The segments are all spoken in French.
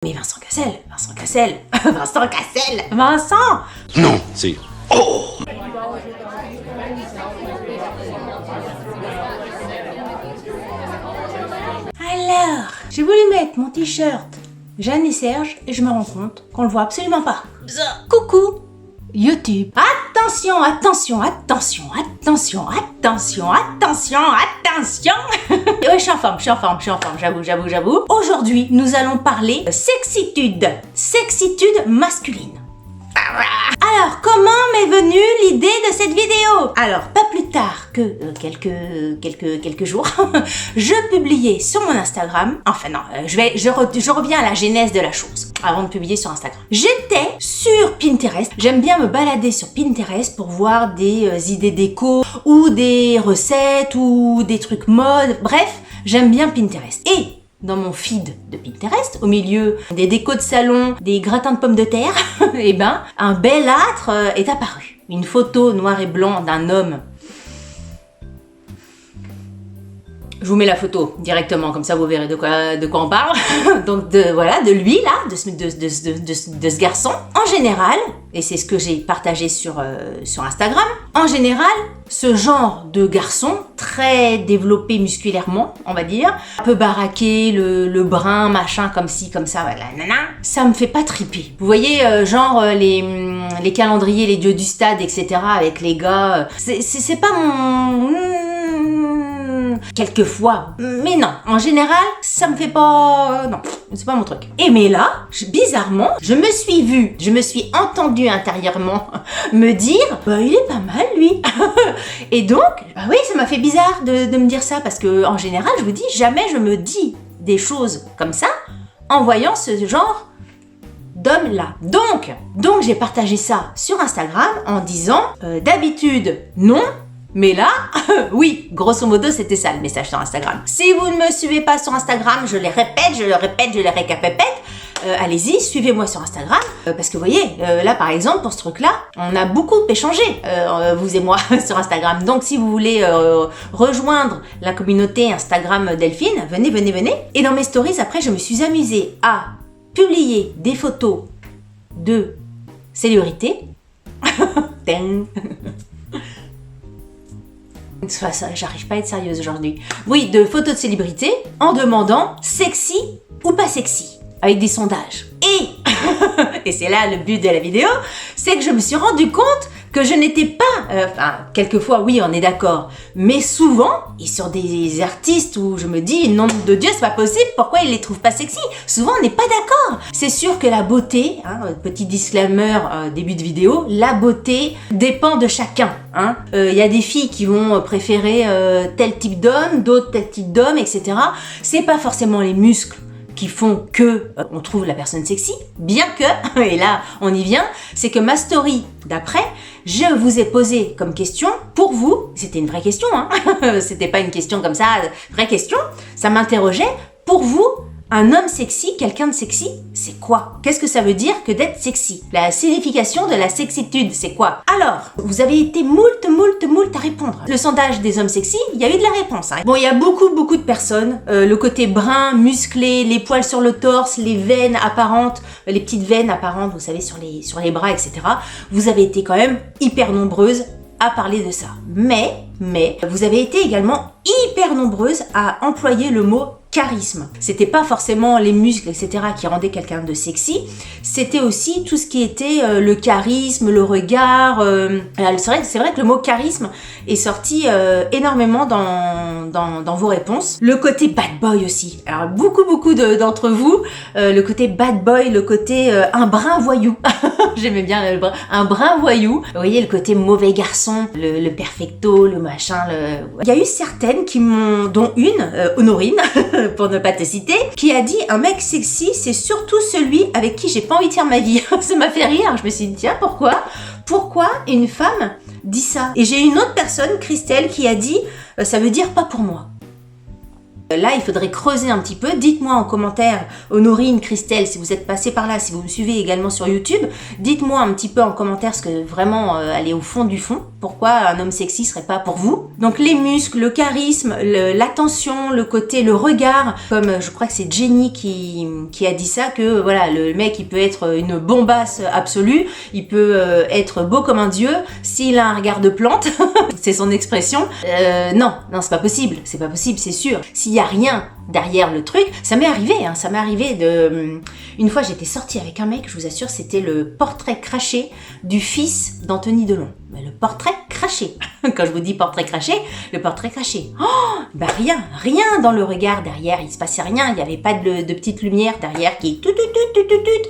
Mais Vincent Cassel, Vincent Cassel, Vincent Cassel, Vincent! Non, c'est... Oh! Alors, j'ai voulu mettre mon t-shirt Jeanne et Serge et je me rends compte qu'on le voit absolument pas. Coucou YouTube. Attention, attention, attention, attention, attention, attention, attention. Ouais, je suis en forme, j'avoue. Aujourd'hui, nous allons parler de sexitude. Sexitude masculine. Alors, comment m'est venue l'idée de cette vidéo? Alors, pas plus tard que quelques jours, je publiais sur mon Instagram, enfin non, je reviens à la genèse de la chose, avant de publier sur Instagram. J'étais sur Pinterest, j'aime bien me balader sur Pinterest pour voir des idées déco, ou des recettes, ou des trucs mode, bref, j'aime bien Pinterest. Et dans mon feed de Pinterest, au milieu des décos de salon, des gratins de pommes de terre, et ben, un bel âtre est apparu. Une photo noir et blanc d'un homme. Je vous mets la photo directement, comme ça vous verrez de quoi on parle. Donc voilà, de lui là, de ce garçon. En général, et c'est ce que j'ai partagé sur Instagram, en général, ce genre de garçon, très développé musculairement, on va dire, un peu baraqué, le brun, machin, comme ci, comme ça, voilà, nana, ça me fait pas triper. Vous voyez, genre les calendriers, les dieux du stade, etc., avec les gars, c'est pas mon... Quelquefois, mais non, en général, ça me fait pas... non, c'est pas mon truc. Et mais là, bizarrement, je me suis entendue intérieurement me dire, bah il est pas mal lui. Et donc, bah oui, ça m'a fait bizarre de me dire ça, parce que en général, je vous dis, jamais je me dis des choses comme ça en voyant ce genre d'homme là. Donc j'ai partagé ça sur Instagram en disant, d'habitude, non, mais là, oui, grosso modo, c'était ça le message sur Instagram. Si vous ne me suivez pas sur Instagram, je le répète, allez-y, suivez-moi sur Instagram, parce que vous voyez, là par exemple, pour ce truc-là, on a beaucoup échangé, vous et moi, sur Instagram. Donc si vous voulez rejoindre la communauté Instagram Delphine, venez. Et dans mes stories, après, je me suis amusée à publier des photos de célébrités. J'arrive pas à être sérieuse aujourd'hui. Oui, de photos de célébrités en demandant sexy ou pas sexy, avec des sondages. Et c'est là le but de la vidéo, c'est que je me suis rendu compte que je n'étais pas, enfin, quelquefois oui, on est d'accord, mais souvent, et sur des artistes où je me dis, nom de Dieu, c'est pas possible, pourquoi ils les trouvent pas sexy? Souvent, on n'est pas d'accord. C'est sûr que la beauté, hein, petit disclaimer, début de vidéo, la beauté dépend de chacun. Y a des filles qui vont préférer tel type d'homme, d'autres tel type d'homme, etc. C'est pas forcément les muscles qui font que on trouve la personne sexy, bien que, et là on y vient, c'est que ma story d'après, je vous ai posé comme question, pour vous, c'était une vraie question, c'était pas une question comme ça, vraie question, ça m'interrogeait, pour vous, un homme sexy, quelqu'un de sexy, c'est quoi? Qu'est-ce que ça veut dire que d'être sexy? La signification de la sexitude, c'est quoi? Alors, vous avez été moult à répondre. Le sondage des hommes sexy, il y a eu de la réponse. Bon, il y a beaucoup de personnes. Le côté brun, musclé, les poils sur le torse, les veines apparentes, les petites veines apparentes, vous savez, sur les bras, etc. Vous avez été quand même hyper nombreuses à parler de ça. Mais, vous avez été également hyper nombreuses à employer le mot charisme. C'était pas forcément les muscles, etc. qui rendaient quelqu'un de sexy, c'était aussi tout ce qui était le charisme, le regard. C'est vrai que le mot charisme est sorti énormément dans vos réponses. Le côté bad boy aussi. Alors beaucoup d'entre vous, le côté bad boy, le côté un brin voyou. J'aimais bien un brin voyou. Vous voyez, le côté mauvais garçon, le perfecto, le machin. Il y a eu certaines qui m'ont, dont une, Honorine, pour ne pas te citer, qui a dit un mec sexy, c'est surtout celui avec qui j'ai pas envie de faire ma vie. Ça m'a fait rire. Je me suis dit, tiens, pourquoi une femme dit ça? Et j'ai une autre personne, Christelle, qui a dit ça veut dire pas pour moi. Là, il faudrait creuser un petit peu. Dites-moi en commentaire, Honorine, Christelle, si vous êtes passé par là, si vous me suivez également sur YouTube, dites-moi un petit peu en commentaire ce que vraiment aller au fond du fond. Pourquoi un homme sexy serait pas pour vous? Donc les muscles, le charisme, l'attention, le côté, le regard, comme je crois que c'est Jenny qui a dit ça, que voilà, le mec il peut être une bombasse absolue, il peut être beau comme un dieu, s'il a un regard de plante, c'est son expression, non, c'est pas possible, c'est sûr. S'il y a rien derrière le truc, ça m'est arrivé, une fois j'étais sortie avec un mec, je vous assure, c'était le portrait craché du fils d'Anthony Delon. Mais le portrait craché. Quand je vous dis portrait craché, le portrait craché. Oh, bah rien dans le regard derrière, il se passait rien, il n'y avait pas de petite lumière derrière qui tout.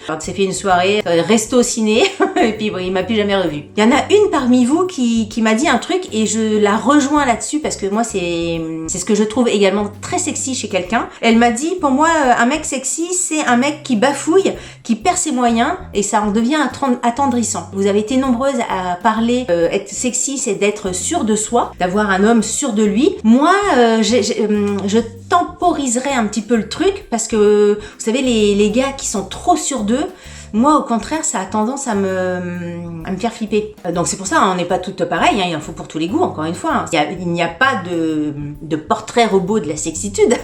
On s'est fait une soirée resto ciné et puis bon, il m'a plus jamais revu. Il y en a une parmi vous qui m'a dit un truc et je la rejoins là-dessus parce que moi c'est ce que je trouve également très sexy chez quelqu'un. Elle m'a dit, pour moi un mec sexy c'est un mec qui bafouille, qui perd ses moyens et ça en devient attendrissant. Vous avez été nombreuses à parler être sexy, c'est d'être sûr de soi, d'avoir un homme sûr de lui. Moi, je temporiserais un petit peu le truc parce que, vous savez, les gars qui sont trop sûrs d'eux, moi, au contraire, ça a tendance à me faire flipper. Donc c'est pour ça, on n'est pas toutes pareilles, il en faut pour tous les goûts, encore une fois. Il n'y a pas de portrait robot de la sexitude.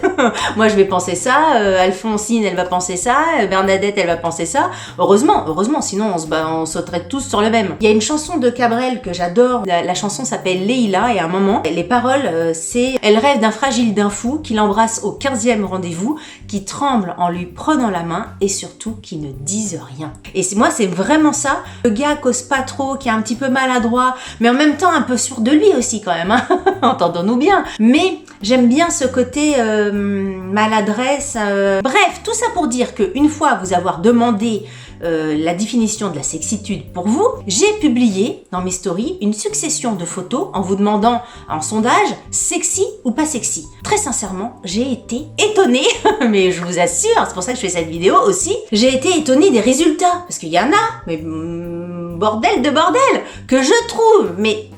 Moi, je vais penser ça, Alphonsine, elle va penser ça, Bernadette, elle va penser ça. Heureusement, sinon on sauterait tous sur le même. Il y a une chanson de Cabrel que j'adore, la chanson s'appelle Leïla, et à un moment, les paroles, c'est « Elle rêve d'un fragile, d'un fou, qui l'embrasse au 15e rendez-vous, qui tremble en lui prenant la main, et surtout qui ne dise rien. » Et moi, c'est vraiment ça. Le gars cause pas trop, qui est un petit peu maladroit, mais en même temps un peu sûr de lui aussi quand même. Entendons-nous bien. Mais j'aime bien ce côté maladresse. Bref, tout ça pour dire qu'une fois vous avoir demandé la définition de la sexitude pour vous, j'ai publié dans mes stories une succession de photos en vous demandant en sondage sexy ou pas sexy. Très sincèrement, j'ai été étonnée, mais je vous assure, c'est pour ça que je fais cette vidéo aussi, j'ai été étonnée des résultats, parce qu'il y en a, mais bordel de bordel, que je trouve mais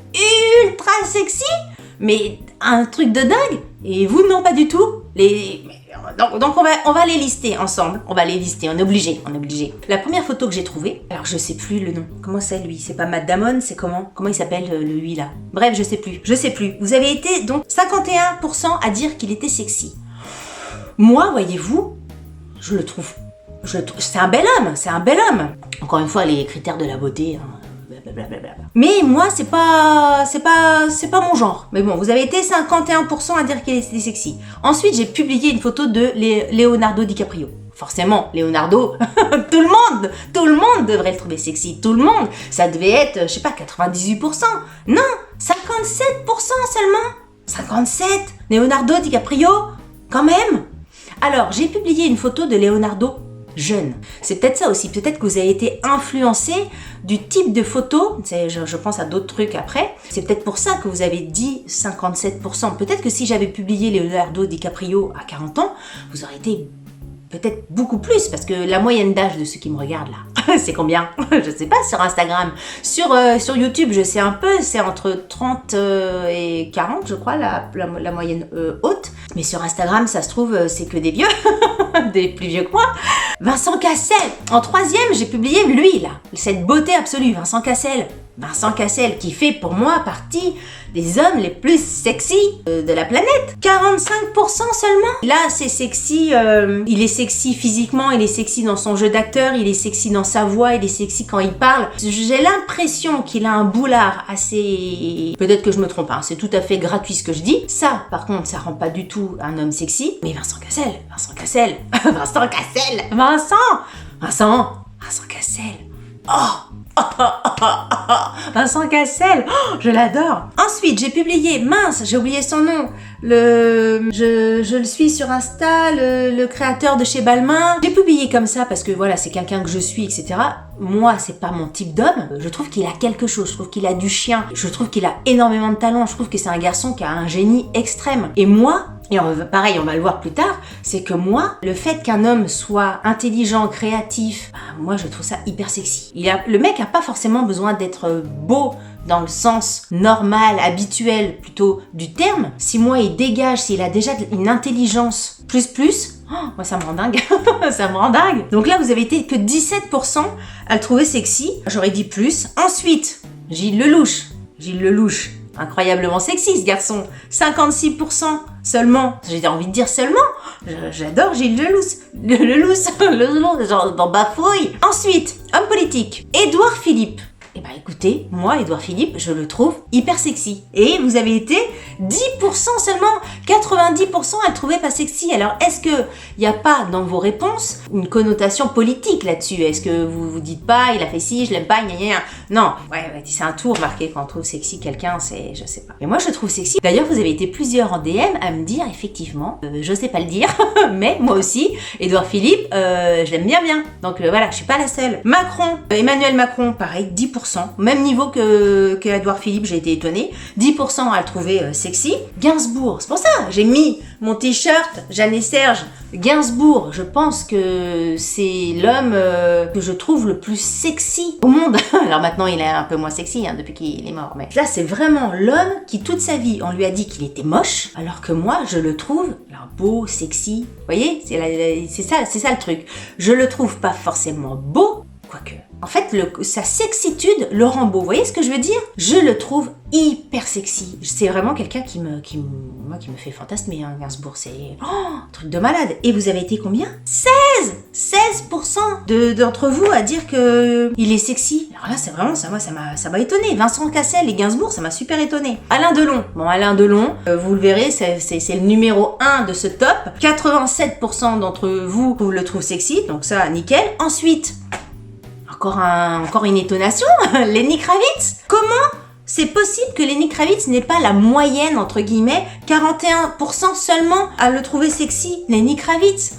ultra sexy, mais un truc de dingue, et vous non pas du tout. Donc on va les lister ensemble, on est obligé. La première photo que j'ai trouvée, alors je sais plus le nom, comment c'est lui, c'est pas Matt Damon, c'est comment il s'appelle lui là, bref je sais plus, vous avez été donc 51% à dire qu'il était sexy. Moi voyez-vous, je le trouve, c'est un bel homme, encore une fois les critères de la beauté, blablabla. Mais moi, c'est pas mon genre. Mais bon, vous avez été 51% à dire qu'il était sexy. Ensuite, j'ai publié une photo de Leonardo DiCaprio. Forcément, Leonardo, tout le monde devrait le trouver sexy. Tout le monde. Ça devait être, je sais pas, 98%. Non, 57% seulement. 57. Leonardo DiCaprio, quand même. Alors, j'ai publié une photo de Leonardo jeune. C'est peut-être ça aussi, peut-être que vous avez été influencé du type de photo, je pense à d'autres trucs après, c'est peut-être pour ça que vous avez dit 57%. Peut-être que si j'avais publié Leonardo DiCaprio à 40 ans, vous auriez été peut-être beaucoup plus, parce que la moyenne d'âge de ceux qui me regardent là, c'est combien? Je sais pas, sur Instagram. Sur YouTube, je sais un peu, c'est entre 30 et 40, je crois, la moyenne haute. Mais sur Instagram, ça se trouve, c'est que des vieux, des plus vieux que moi. Vincent Cassel, en 3e, j'ai publié lui, là, cette beauté absolue, Vincent Cassel, qui fait pour moi partie des hommes les plus sexy de la planète. 45% seulement. Là, c'est sexy, il est sexy physiquement, il est sexy dans son jeu d'acteur, il est sexy dans sa voix, il est sexy quand il parle. J'ai l'impression qu'il a un boulard assez... Peut-être que je me trompe, hein, c'est tout à fait gratuit ce que je dis. Ça, par contre, ça rend pas du tout un homme sexy. Mais Vincent Cassel, Vincent Cassel, je l'adore. Ensuite, j'ai publié, j'ai oublié son nom, je le suis sur Insta, le créateur de chez Balmain. J'ai publié comme ça parce que voilà, c'est quelqu'un que je suis, etc. Moi, c'est pas mon type d'homme. Je trouve qu'il a quelque chose, je trouve qu'il a du chien, je trouve qu'il a énormément de talent, je trouve que c'est un garçon qui a un génie extrême. Et moi, et pareil, on va le voir plus tard, c'est que moi, le fait qu'un homme soit intelligent, créatif, moi je trouve ça hyper sexy. Le mec a pas forcément besoin d'être beau dans le sens normal, habituel plutôt du terme. Si moi il dégage, s'il a déjà une intelligence plus, moi ça me rend dingue, ça me rend dingue. Donc là vous avez été que 17% à le trouver sexy, j'aurais dit plus. Ensuite, Gilles Lelouch, incroyablement sexy ce garçon, 56% seulement, j'ai envie de dire seulement, j'adore Gilles Lelouch, genre dans Bafouille. Ensuite, homme politique, Édouard Philippe. Eh ben écoutez, moi, Édouard Philippe, je le trouve hyper sexy. Et vous avez été 10% seulement, 90% à le trouver pas sexy. Alors, est-ce qu'il n'y a pas dans vos réponses une connotation politique là-dessus? Est-ce que vous vous dites pas, il a fait ci, je l'aime pas, gna gna gna. Non, ouais, c'est un tour marqué quand on trouve sexy quelqu'un, c'est, je sais pas. Mais moi, je le trouve sexy. D'ailleurs, vous avez été plusieurs en DM à me dire, effectivement, je sais pas le dire, mais moi aussi, Édouard Philippe, je l'aime bien. Donc voilà, je suis pas la seule. Macron, Emmanuel Macron, pareil, 10%. Même niveau que Édouard Philippe, j'ai été étonnée. 10% à le trouver sexy. Gainsbourg, c'est pour ça, j'ai mis mon t-shirt Jeanne et Serge. Gainsbourg, je pense que c'est l'homme que je trouve le plus sexy au monde. Alors maintenant, il est un peu moins sexy depuis qu'il est mort. Mais là, c'est vraiment l'homme qui, toute sa vie, on lui a dit qu'il était moche, alors que moi, je le trouve beau, sexy. Vous voyez, c'est ça le truc. Je le trouve pas forcément beau, quoique. En fait, sa sexitude le rend beau. Vous voyez ce que je veux dire? Je le trouve hyper sexy. C'est vraiment quelqu'un qui me fait fantasmer, hein, Gainsbourg. C'est un truc de malade. Et vous avez été combien? 16% d'entre vous à dire que il est sexy. Alors là, c'est vraiment ça. Moi, ça m'a étonné. Vincent Cassel et Gainsbourg, ça m'a super étonné. Alain Delon. Bon, Alain Delon, vous le verrez, c'est le numéro 1 de ce top. 87% d'entre vous le trouvent sexy. Donc ça, nickel. Ensuite, encore une étonnation, Lenny Kravitz. Comment c'est possible que Lenny Kravitz n'ait pas la moyenne, entre guillemets, 41% seulement à le trouver sexy? Lenny Kravitz,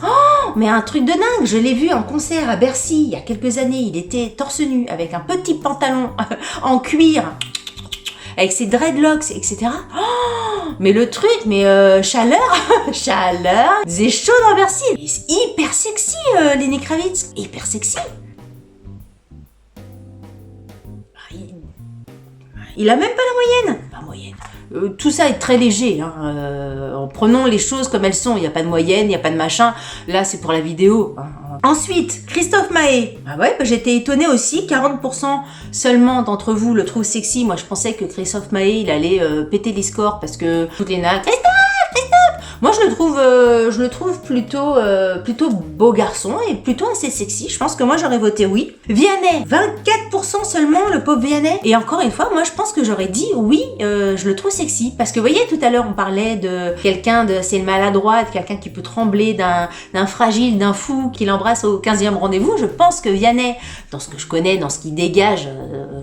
mais un truc de dingue. Je l'ai vu en concert à Bercy il y a quelques années. Il était torse nu avec un petit pantalon en cuir, avec ses dreadlocks, etc. Mais le truc, chaleur, c'est chaud dans Bercy. C'est hyper sexy, Lenny Kravitz, hyper sexy. Il a même pas la moyenne. La moyenne. Tout ça est très léger. Prenons les choses comme elles sont. Il n'y a pas de moyenne, il n'y a pas de machin. Là, c'est pour la vidéo. Ensuite, Christophe Maé. J'étais étonnée aussi. 40% seulement d'entre vous le trouvent sexy. Moi, je pensais que Christophe Maé, il allait péter les scores parce que toutes les nanas... Christophe. Moi, je le trouve plutôt beau garçon et plutôt assez sexy. Je pense que moi, j'aurais voté oui. Vianney, 24% seulement, le pauvre Vianney. Et encore une fois, moi, je pense que j'aurais dit oui, je le trouve sexy. Parce que, vous voyez, tout à l'heure, on parlait de quelqu'un c'est le maladroit, de quelqu'un qui peut trembler, d'un fragile, d'un fou, qui l'embrasse au 15e rendez-vous. Je pense que Vianney, dans ce que je connais, dans ce qu'il dégage,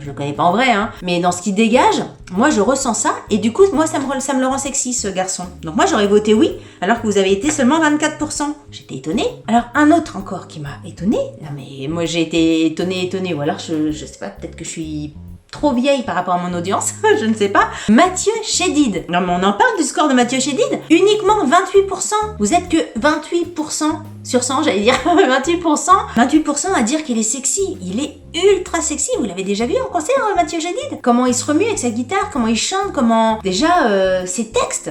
je le connais pas en vrai, mais dans ce qu'il dégage, moi, je ressens ça. Et du coup, moi, ça me le rend sexy, ce garçon. Donc moi, j'aurais voté oui, alors que vous avez été seulement 24%. J'étais étonnée. Alors, un autre encore qui m'a étonnée. Non, mais moi, j'ai été étonnée. Ou alors, je sais pas, peut-être que je suis trop vieille par rapport à mon audience, je ne sais pas. Mathieu Chédid. Non, mais on en parle du score de Mathieu Chédid. Uniquement 28%. Vous êtes que 28% sur 100, j'allais dire 28% à dire qu'il est sexy. Il est ultra sexy. Vous l'avez déjà vu en concert, Mathieu Chédid? Comment il se remue avec sa guitare, comment il chante, déjà ses textes.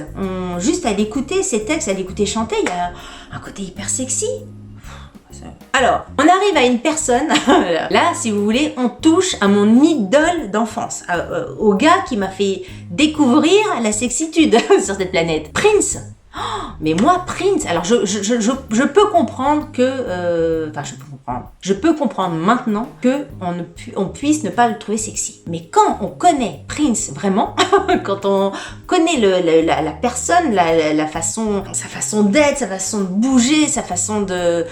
Juste à l'écouter, ses textes, à l'écouter chanter, il y a un côté hyper sexy. Alors, on arrive à une personne, là, si vous voulez, on touche à mon idole d'enfance, au gars qui m'a fait découvrir la sexitude sur cette planète, Prince. Mais moi, Prince, alors je peux comprendre que, je peux comprendre maintenant que on puisse ne pas le trouver sexy. Mais quand on connaît Prince vraiment, quand on connaît la personne, sa façon d'être, sa façon de bouger, sa façon de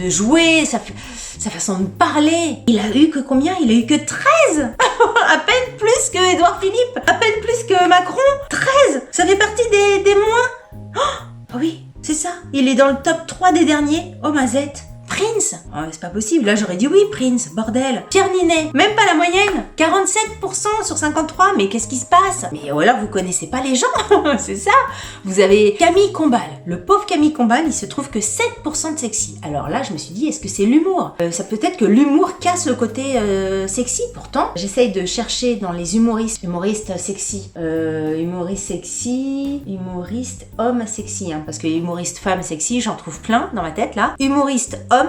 jouer, sa façon de parler, il a eu que combien? Il a eu que 13. À peine plus que Édouard Philippe, à peine plus que Macron. 13. Ça fait partie des moins. Oh oui, c'est ça. Il est dans le top 3 des derniers. Oh mazette. Prince. Oh, c'est pas possible, là j'aurais dit oui, Prince, bordel. Pierre Ninet, même pas la moyenne. 47% sur 53, mais qu'est-ce qui se passe? Mais ou alors vous connaissez pas les gens, c'est ça. Vous avez Camille Combal. Le pauvre Camille Combal, il se trouve que 7% de sexy. Alors là, je me suis dit, est-ce que c'est l'humour? Ça peut être que l'humour casse le côté sexy. Pourtant, j'essaye de chercher dans les humoristes sexy, humoriste homme sexy, hein, parce que humoriste femme sexy, j'en trouve plein dans ma tête là. Humoriste homme,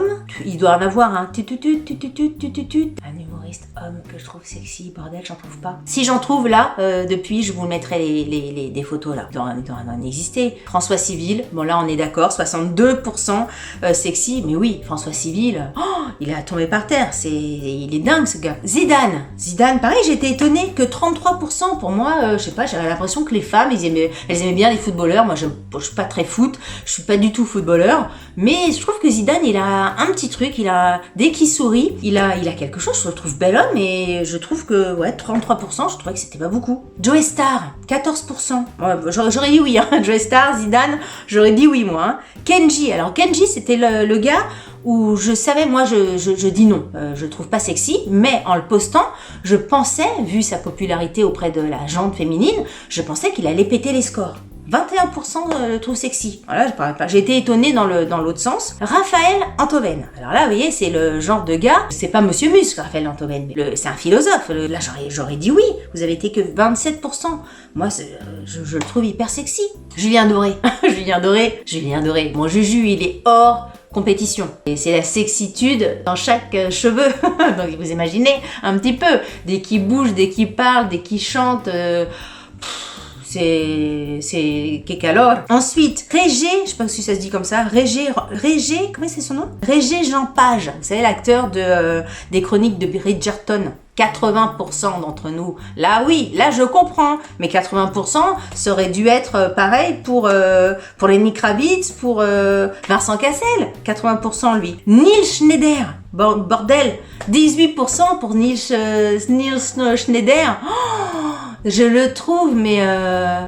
il doit en avoir un. Un humoriste homme que je trouve sexy, bordel, j'en trouve pas. Si j'en trouve là, depuis, je vous mettrai des photos là. Il doit en exister. François Civil, bon là on est d'accord, 62% sexy, mais oui, François Civil, il a tombé par terre, il est dingue ce gars. Zidane, pareil, j'ai été étonnée que 33%, pour moi, je sais pas, j'avais l'impression que les femmes, elles aimaient bien les footballeurs. Moi, je suis pas très foot, je suis pas du tout footballeur, mais je trouve que Zidane, il a un petit truc, dès qu'il sourit, il a quelque chose, je le trouve bel homme, et je trouve que, ouais, 33%, je trouvais que c'était pas beaucoup. Joey Starr, 14%. Ouais, j'aurais dit oui, hein. Joey Starr, Zidane, j'aurais dit oui, moi. Hein. Kenji, alors Kenji, c'était le gars où je savais, moi, je dis non, je le trouve pas sexy, mais en le postant, je pensais, vu sa popularité auprès de la gente féminine, je pensais qu'il allait péter les scores. 21% le trouve sexy. Voilà, j'ai été étonnée dans l'autre sens. Raphaël Antoven. Alors là, vous voyez, c'est le genre de gars, c'est pas Monsieur Muscle, Raphaël Antoven, c'est un philosophe. Là, j'aurais dit oui. Vous avez été que 27%. Moi, je le trouve hyper sexy. Julien Doré. Julien Doré. Mon Juju, il est hors compétition. Et c'est la sexitude dans chaque cheveu. Donc vous imaginez un petit peu. Dès qu'il bouge, dès qu'il parle, dès qu'il chante... c'est Kékalor. Ensuite, Régé, je sais pas si ça se dit comme ça, Régé, comment c'est son nom? Régé Jean Page, vous savez, l'acteur des chroniques de Bridgerton. 80% d'entre nous. Là, oui, là, je comprends. Mais 80%, ça aurait dû être pareil pour Lenny Kravitz, pour Vincent Cassel. 80% lui. Neil Schneider. Bordel. 18% pour Neil Schneider. Je le trouve, mais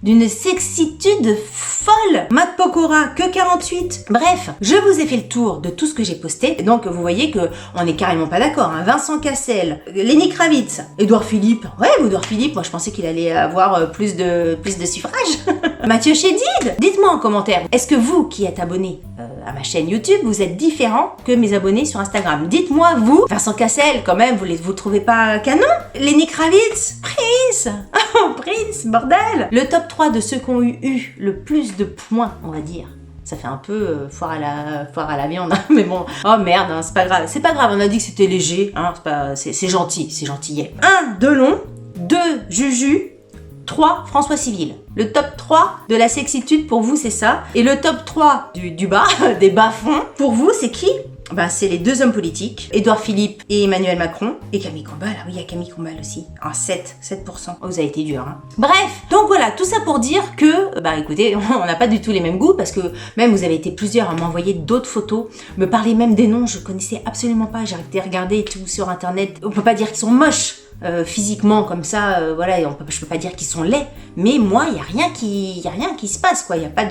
d'une sexitude folle. Matt Pokora, que 48. Bref, je vous ai fait le tour de tout ce que j'ai posté. Et donc, vous voyez que on est carrément pas d'accord. Hein. Vincent Cassel, Lenny Kravitz, Édouard Philippe. Ouais, Édouard Philippe, moi je pensais qu'il allait avoir plus de suffrages. Mathieu Chédid. Dites-moi en commentaire, est-ce que vous qui êtes abonné à ma chaîne YouTube, vous êtes différent que mes abonnés sur Instagram? Dites-moi, vous, Vincent Cassel, quand même, vous le trouvez pas canon? Lenny Kravitz, Prince. Prince, bordel! Le top 3 de ceux qui ont eu le plus de points, on va dire. Ça fait un peu foire à la viande, hein, mais bon. Oh merde, hein, c'est pas grave. C'est pas grave, on a dit que c'était léger, hein, c'est gentil, c'est gentillet. 1, Delon, 2, Juju, 3, François Civil. Le top 3 de la sexitude pour vous, c'est ça. Et le top 3 du bas, des bas-fonds, pour vous, c'est qui? C'est les deux hommes politiques, Édouard Philippe et Emmanuel Macron, et Camille Combal. Ah oui, il y a Camille Combal aussi. 7%. Oh, vous avez été dur, hein. Bref, donc voilà, tout ça pour dire que, écoutez, on n'a pas du tout les mêmes goûts, parce que même vous avez été plusieurs à m'envoyer d'autres photos, me parler même des noms, je connaissais absolument pas, j'ai arrêté de regarder tout sur internet. On peut pas dire qu'ils sont moches. Physiquement comme ça, voilà, je peux pas dire qu'ils sont laids, mais moi il y a rien qui se passe, quoi. Il y a pas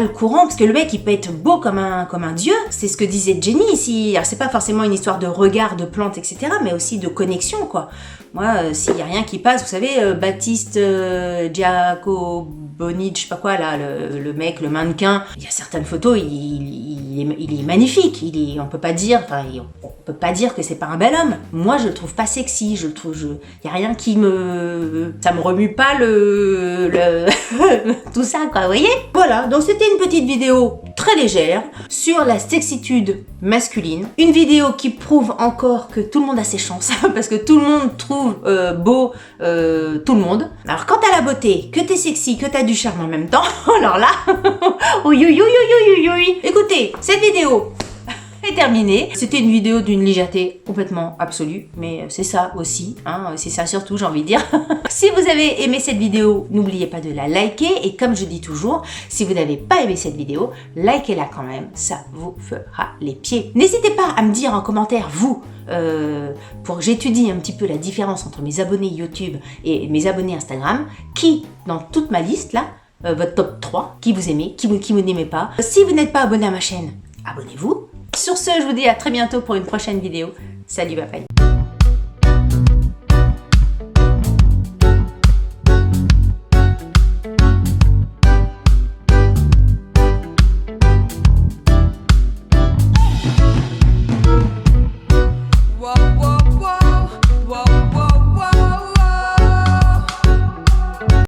le courant, parce que le mec il peut être beau comme un dieu. C'est ce que disait Jenny ici. Alors c'est pas forcément une histoire de regard, de plantes, etc., mais aussi de connexion, quoi. Moi, s'il y a rien qui passe, vous savez, Baptiste Giacoboni, je sais pas quoi là, le mec, le mannequin. Il y a certaines photos, il est magnifique. On peut pas dire que c'est pas un bel homme. Moi, je le trouve pas sexy. Y a rien ça me remue pas tout ça, quoi, vous voyez? Voilà, donc c'était une petite vidéo très légère sur la sexitude masculine. Une vidéo qui prouve encore que tout le monde a ses chances, parce que tout le monde trouve beau tout le monde. Alors quant à la beauté, que t'es sexy, que t'as du charme en même temps, alors là, oui. Écoutez, cette vidéo est terminée. C'était une vidéo d'une légèreté complètement absolue, mais c'est ça aussi, hein, c'est ça surtout, j'ai envie de dire. Si vous avez aimé cette vidéo, n'oubliez pas de la liker, et comme je dis toujours, si vous n'avez pas aimé cette vidéo, likez-la quand même, ça vous fera les pieds. N'hésitez pas à me dire en commentaire, vous, pour que j'étudie un petit peu la différence entre mes abonnés YouTube et mes abonnés Instagram, qui, dans toute ma liste là, votre top 3, qui vous aimez, qui vous n'aimez pas. Si vous n'êtes pas abonné à ma chaîne, abonnez-vous. Sur ce, je vous dis à très bientôt pour une prochaine vidéo. Salut, bye bye.